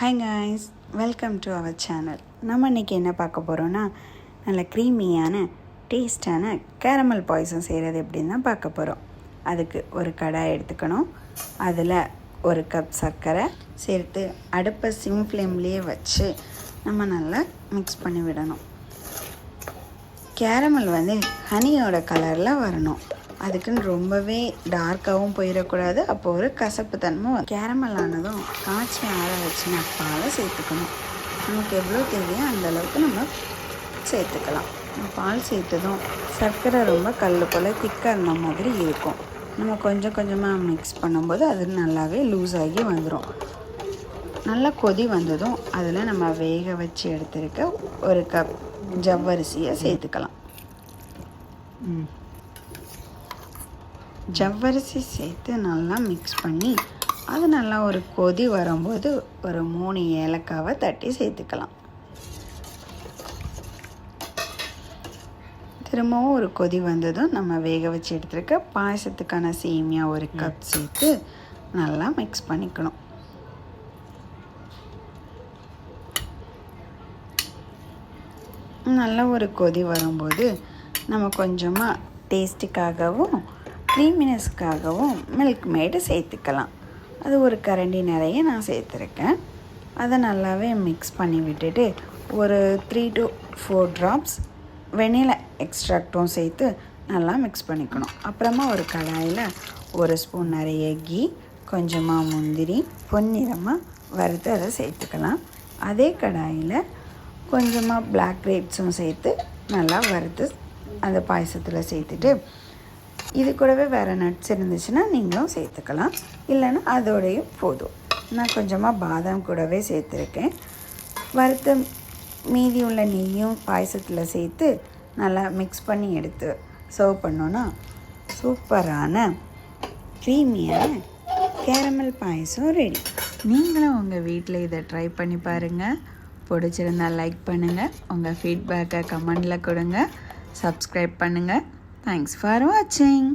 Hi guys, welcome to our channel. நம்ம இன்றைக்கி என்ன பார்க்க போகிறோன்னா, நல்ல க்ரீமியான டேஸ்டான கேரமல் பாயசம் செய்கிறது எப்படின்னு தான் பார்க்க போகிறோம். அதுக்கு ஒரு கடாய் எடுத்துக்கணும். அதில் ஒரு கப் சர்க்கரை சேர்த்து அடுப்பை சிம் ஃப்ளேம்லேயே வச்சு நம்ம நல்லா மிக்ஸ் பண்ணி விடணும். கேரமல் ஹனியோட கலரில் வரணும். அதுக்குன்னு ரொம்பவே டார்க்காகவும் போயிடக்கூடாது. அப்போ ஒரு கசப்பு தன்மை. கேரமல் ஆனதும் காய்ச்சி ஆற வச்சு பாலை சேர்த்துக்கணும். நமக்கு எவ்வளோ தேவையோ அந்தளவுக்கு நம்ம சேர்த்துக்கலாம். பால் சேர்த்ததும் சர்க்கரை ரொம்ப கல் போல் திக்காக இருந்த மாதிரி இருக்கும். நம்ம கொஞ்சம் கொஞ்சமாக மிக்ஸ் பண்ணும்போது அது நல்லாவே லூஸ் ஆகி வந்துடும். நல்லா கொதி வந்ததும் அதில் நம்ம வேக வச்சு எடுத்துருக்க ஒரு கப் ஜவ்வரிசியை சேர்த்துக்கலாம். ஜவ்வரிசி சேர்த்து நல்லா மிக்ஸ் பண்ணி அது நல்லா ஒரு கொதி வரும்போது ஒரு 3 ஏலக்காவை தட்டி சேர்த்துக்கலாம். திரும்பவும் ஒரு கொதி வந்ததும் நம்ம வேக வச்சு எடுத்துருக்க பாயசத்துக்கான சேமியா ஒரு கப் சேர்த்து நல்லா மிக்ஸ் பண்ணிக்கணும். நல்லா ஒரு கொதி வரும்போது நம்ம கொஞ்சமாக டேஸ்ட்டுக்காகவும் க்ரீமினஸ்க்காகவும் மில்க் மேடு சேர்த்துக்கலாம். அது ஒரு கரண்டி நிறைய நான் சேர்த்துருக்கேன். அதை நல்லாவே மிக்ஸ் பண்ணி விட்டுட்டு ஒரு 3 to 4 ட்ராப்ஸ் வெனிலா எக்ஸ்ட்ராக்டும் சேர்த்து நல்லா மிக்ஸ் பண்ணிக்கணும். அப்புறமா ஒரு கடாயில் ஒரு ஸ்பூன் நிறைய கீ, கொஞ்சமாக முந்திரி பொன்னிறமாக வறுத்து அதை சேர்த்துக்கலாம். அதே கடாயில் கொஞ்சமாக பிளாக் கிரேப்ஸும் சேர்த்து நல்லா வறுத்து அந்த பாயசத்தில் சேர்த்துட்டு, இது கூடவே வேறு நட்ஸ் இருந்துச்சுன்னா நீங்களும் சேர்த்துக்கலாம். இல்லைன்னா அதோடையும் போதும். நான் கொஞ்சமாக பாதாம் கூடவே சேர்த்துருக்கேன். வறுத்த மீதி உள்ள நெய்யும் பாயசத்தில் சேர்த்து நல்லா மிக்ஸ் பண்ணி எடுத்து சர்வ் பண்ணோன்னா சூப்பரான க்ரீமியான கேரமல் பாயசம் ரெடி. நீங்களும் உங்கள் வீட்டில் இதை ட்ரை பண்ணி பாருங்கள். பிடிச்சிருந்தால் லைக் பண்ணுங்கள். உங்கள் ஃபீட்பேக்கை கமெண்டில் கொடுங்க. சப்ஸ்கிரைப் பண்ணுங்கள். தேங்க்ஸ் ஃபார் வாட்சிங்.